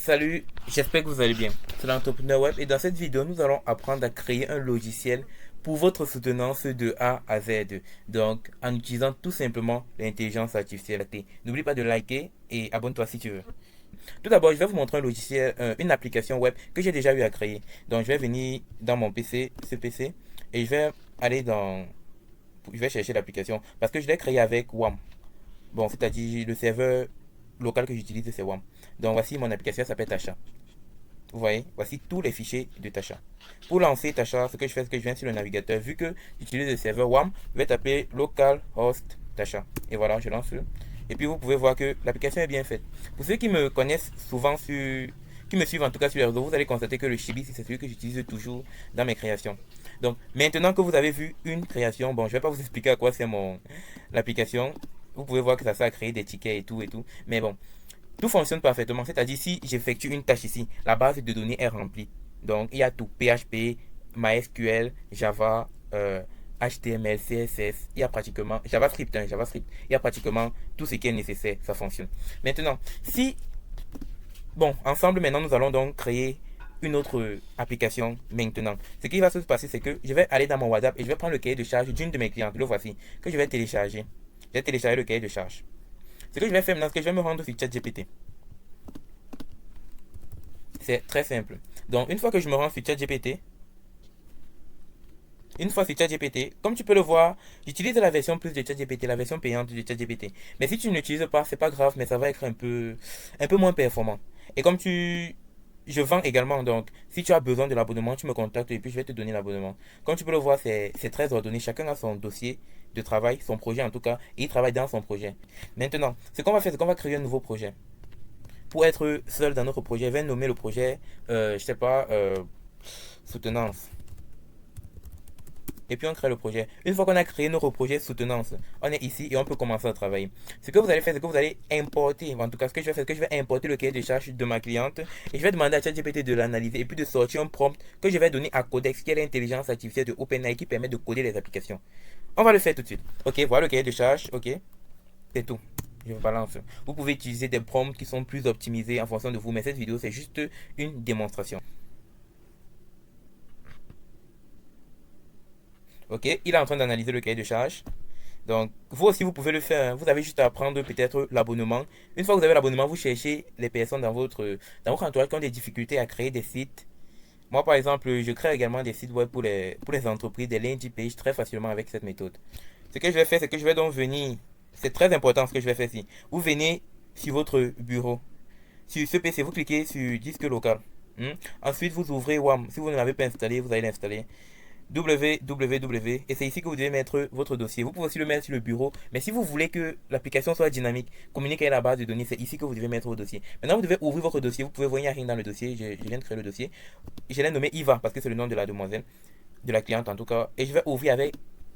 Salut, j'espère que vous allez bien. C'est l'entrepreneur web et dans cette vidéo, nous allons apprendre à créer un logiciel pour votre soutenance de A à Z. Donc, en utilisant tout simplement l'intelligence artificielle. N'oublie pas de liker et abonne-toi si tu veux. Tout d'abord, je vais vous montrer un logiciel, une application web que j'ai déjà eu à créer. Donc, je vais venir dans mon PC, ce PC, et je vais aller dans, je vais chercher l'application parce que je l'ai créé avec WAM. Bon, c'est-à-dire le serveur local que j'utilise, c'est WAM. Donc, voici mon application, elle s'appelle Tasha. Vous voyez, voici tous les fichiers de Tasha. Pour lancer Tasha, ce que je fais, c'est que je viens sur le navigateur. Vu que j'utilise le serveur WAM, je vais taper localhost Tasha. Et voilà, je lance. Et puis vous pouvez voir que l'application est bien faite. Pour ceux qui me connaissent souvent qui me suivent en tout cas sur les réseaux, vous allez constater que le Chibi, c'est celui que j'utilise toujours dans mes créations. Donc maintenant que vous avez vu une création, bon, je ne vais pas vous expliquer à quoi c'est l'application. Vous pouvez voir que ça sert à créer des tickets et tout et tout. Mais bon, tout fonctionne parfaitement. C'est-à-dire, si j'effectue une tâche ici, la base de données est remplie. Donc, il y a tout. PHP, MySQL, Java, HTML, CSS. Il y a pratiquement JavaScript, hein, JavaScript. Il y a pratiquement tout ce qui est nécessaire. Ça fonctionne. Maintenant, si, bon, ensemble, maintenant, nous allons donc créer une autre application maintenant. Ce qui va se passer, c'est que je vais aller dans mon WhatsApp et je vais prendre le cahier de charge d'une de mes clientes. Le voici, que je vais télécharger. Je vais télécharger le cahier de charge. Ce que je vais faire maintenant, c'est que je vais me rendre sur ChatGPT. C'est très simple. Donc, une fois que je me rends sur ChatGPT, comme tu peux le voir, j'utilise la version plus de ChatGPT, la version payante de ChatGPT. Mais si tu ne l'utilises pas, c'est pas grave, mais ça va être un peu moins performant. Et je vends également, donc si tu as besoin de l'abonnement, tu me contactes et puis je vais te donner l'abonnement. Comme tu peux le voir, c'est très ordonné. Chacun a son dossier de travail, son projet en tout cas, et il travaille dans son projet. Maintenant, ce qu'on va faire, c'est qu'on va créer un nouveau projet. Pour être seul dans notre projet, je vais nommer le projet, je sais pas, soutenance. Et puis on crée le projet. Une fois qu'on a créé notre projet soutenance, on est ici et on peut commencer à travailler. Ce que vous allez faire, c'est que vous allez importer, en tout cas ce que je vais faire, c'est que je vais importer le cahier de charge de ma cliente et je vais demander à ChatGPT de l'analyser et puis de sortir un prompt que je vais donner à Codex, qui est l'intelligence artificielle de OpenAI qui permet de coder les applications. On va le faire tout de suite. Ok, voilà le cahier de charge, ok, c'est tout. Je vous balance. Vous pouvez utiliser des prompts qui sont plus optimisés en fonction de vous, mais cette vidéo c'est juste une démonstration. Ok, il est en train d'analyser le cahier de charge. Donc, vous aussi, vous pouvez le faire. Vous avez juste à prendre peut-être l'abonnement. Une fois que vous avez l'abonnement, vous cherchez les personnes dans votre entourage qui ont des difficultés à créer des sites. Moi, par exemple, je crée également des sites web pour les entreprises, des landing pages très facilement avec cette méthode. Ce que je vais faire, c'est que je vais donc venir. C'est très important ce que je vais faire ici. Vous venez sur votre bureau. Sur ce PC, vous cliquez sur disque local. Ensuite, vous ouvrez WAM. Si vous ne l'avez pas installé, vous allez l'installer. www, et c'est ici que vous devez mettre votre dossier. Vous pouvez aussi le mettre sur le bureau, mais si vous voulez que l'application soit dynamique, communiquer à la base de données, c'est ici que vous devez mettre vos dossiers. Maintenant, vous devez ouvrir votre dossier. Vous pouvez voir, il n'y a rien dans le dossier. Je viens de créer le dossier. Je l'ai nommé Iva parce que c'est le nom de la demoiselle, de la cliente en tout cas. Et je vais ouvrir avec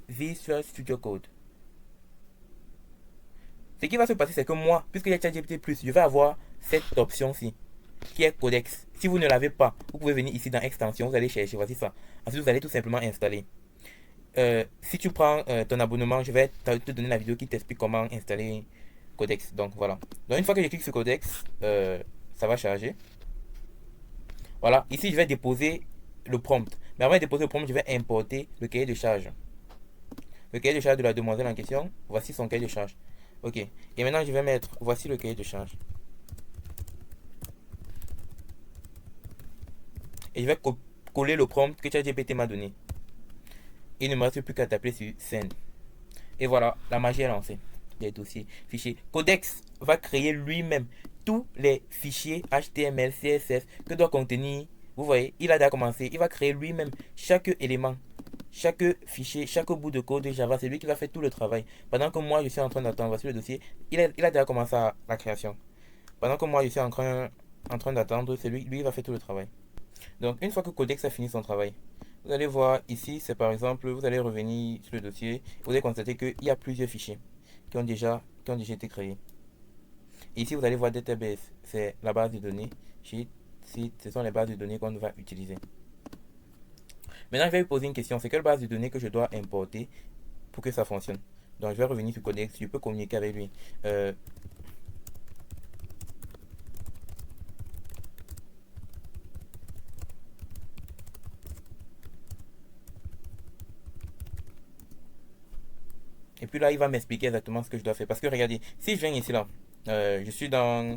Visual Studio Code. Ce qui va se passer, c'est que moi, puisque j'ai ChatGPT+, je vais avoir cette option-ci, qui est Codex. Si vous ne l'avez pas, vous pouvez venir ici dans Extension, vous allez chercher, voici ça. Ensuite, vous allez tout simplement installer. Si tu prends ton abonnement, je vais te donner la vidéo qui t'explique comment installer Codex. Donc voilà. Donc une fois que je clique sur Codex, ça va charger. Voilà. Ici, je vais déposer le prompt. Mais avant de déposer le prompt, je vais importer le cahier de charge. Le cahier de charge de la demoiselle en question. Voici son cahier de charge. Ok. Et maintenant, je vais mettre. Voici le cahier de charge. Et je vais coller le prompt que ChatGPT m'a donné. Il ne me reste plus qu'à taper sur Send. Et voilà, la magie est lancée. Les dossiers, fichiers. Codex va créer lui-même tous les fichiers HTML, CSS que doit contenir. Vous voyez, il a déjà commencé. Il va créer lui-même chaque élément, chaque fichier, chaque bout de code de Java. C'est lui qui va faire tout le travail. Pendant que moi, je suis en train d'attendre. Voici le dossier. Il a déjà commencé la création. Pendant que moi, je suis en train d'attendre, c'est lui qui va faire tout le travail. Donc, une fois que Codex a fini son travail, vous allez voir ici, c'est par exemple, vous allez revenir sur le dossier, vous allez constater qu'il y a plusieurs fichiers qui ont déjà été créés. Et ici, vous allez voir database, c'est la base de données. Sheet, site, ce sont les bases de données qu'on va utiliser. Maintenant, je vais vous poser une question, c'est quelle base de données que je dois importer pour que ça fonctionne? Donc, je vais revenir sur Codex, je peux communiquer avec lui. Et puis là, il va m'expliquer exactement ce que je dois faire. Parce que regardez, si je viens ici là, je suis dans...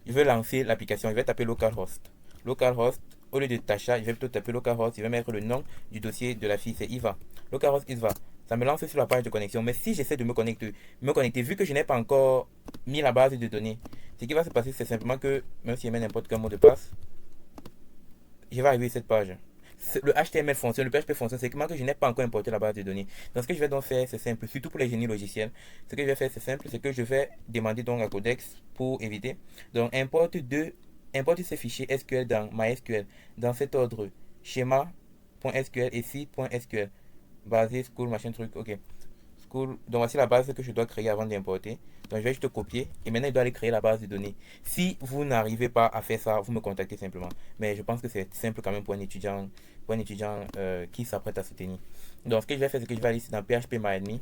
Je veux lancer l'application, je vais taper localhost. Localhost, au lieu de Tasha, je vais plutôt taper localhost, je vais mettre le nom du dossier de la fille, c'est Iva. Localhost Iva. Ça me lance sur la page de connexion. Mais si j'essaie de me connecter, vu que je n'ai pas encore mis la base de données, ce qui va se passer, c'est simplement que, même si je mets n'importe quel mot de passe, je vais arriver à cette page. Le HTML fonctionne, le PHP fonctionne, c'est que je n'ai pas encore importé la base de données. Donc ce que je vais donc faire, c'est simple, surtout pour les génies logiciels. Ce que je vais faire, c'est simple, c'est que je vais demander donc à Codex pour éviter. Donc importe ces fichiers SQL dans MySQL, dans cet ordre, schéma.sql et site.sql, basé, school, machin truc, ok. School, donc voici la base que je dois créer avant d'importer. Donc je vais juste copier et maintenant il doit aller créer la base de données. Si vous n'arrivez pas à faire ça, vous me contactez simplement. Mais je pense que c'est simple quand même pour un étudiant qui s'apprête à se tenir. Donc ce que je vais faire, c'est que je vais aller ici dans php.myadmin,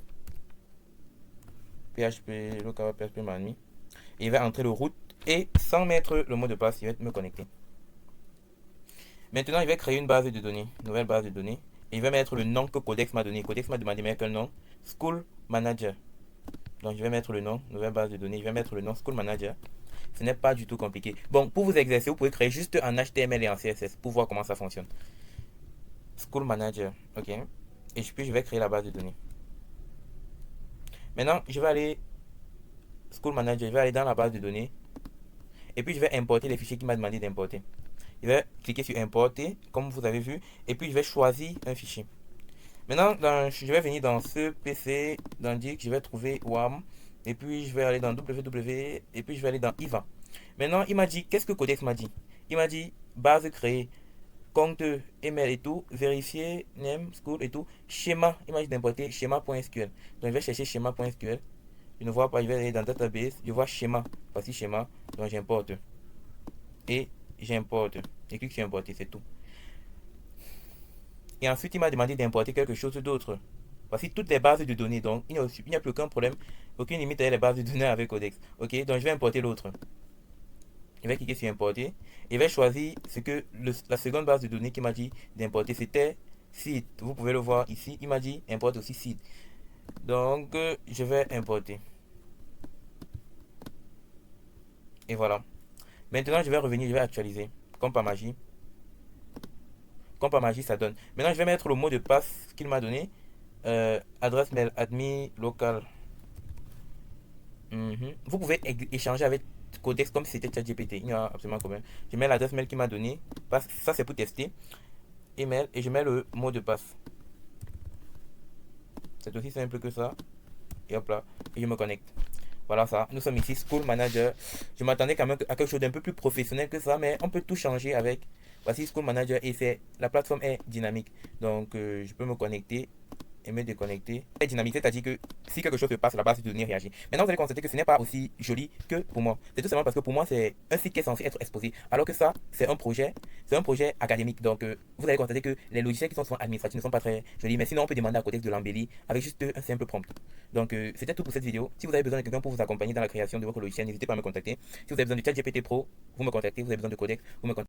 php local php.myadmin, et il va entrer le root et sans mettre le mot de passe, il va me connecter. Maintenant, il va créer une base de données, une nouvelle base de données, et il va mettre le nom que Codex m'a donné. Codex m'a demandé de mettre quel nom? School Manager. Donc je vais mettre le nom, nouvelle base de données, je vais mettre le nom School Manager. Ce n'est pas du tout compliqué. Bon, pour vous exercer, vous pouvez créer juste un HTML et un CSS pour voir comment ça fonctionne. School Manager, ok. Et puis je vais créer la base de données. Maintenant, je vais aller School Manager, je vais aller dans la base de données. Et puis je vais importer les fichiers qu'il m'a demandé d'importer. Je vais cliquer sur importer, comme vous avez vu, et puis je vais choisir un fichier. Maintenant, je vais venir dans ce PC, dans Dict, je vais trouver WAM, et puis je vais aller dans www, et puis je vais aller dans IVA. Maintenant, il m'a dit, qu'est-ce que Codex m'a dit? Il m'a dit, base créée, compte email et tout, vérifier, name, school et tout, schéma, il m'a dit d'importer schéma.sql. Donc je vais chercher schéma.sql, je ne vois pas, je vais aller dans database, je vois schéma, voici schéma, donc j'importe. Et j'importe, je clique sur importer, c'est tout. Et ensuite, il m'a demandé d'importer quelque chose d'autre. Voici toutes les bases de données. Donc, il n'y a plus aucun problème, aucune limite avec les bases de données avec Codex. Ok, donc je vais importer l'autre. Je vais cliquer sur importer. Et je vais choisir ce que la seconde base de données qu'il m'a dit d'importer, c'était site. Vous pouvez le voir ici. Il m'a dit importe aussi site. Donc, je vais importer. Et voilà. Maintenant, je vais revenir, je vais actualiser. Comme par magie. Comme par magie, ça donne. Maintenant, je vais mettre le mot de passe qu'il m'a donné. Adresse mail admin local. Vous pouvez échanger avec Codex comme si c'était ChatGPT. Il n'y a absolument problème. Je mets l'adresse mail qu'il m'a donné. Ça, c'est pour tester. Email. Et je mets le mot de passe. C'est aussi simple que ça. Et hop là. Et je me connecte. Voilà ça. Nous sommes ici, School Manager. Je m'attendais quand même à quelque chose d'un peu plus professionnel que ça. Mais on peut tout changer avec. Voici School Manager. Et la plateforme est dynamique. Donc, je peux me connecter et me déconnecter. C'est dynamique, c'est-à-dire que si quelque chose se passe, la base de données réagit. Maintenant, vous allez constater que ce n'est pas aussi joli que pour moi. C'est tout simplement parce que pour moi, c'est un site qui est censé être exposé. Alors que ça, c'est un projet académique. Donc, vous allez constater que les logiciels qui sont souvent administratifs ne sont pas très jolis. Mais sinon, on peut demander à Codex de l'embellir avec juste un simple prompt. Donc, c'était tout pour cette vidéo. Si vous avez besoin de quelqu'un pour vous accompagner dans la création de votre logiciel, n'hésitez pas à me contacter. Si vous avez besoin de ChatGPT Pro, vous me contactez. Vous avez besoin de Codex, vous me contactez.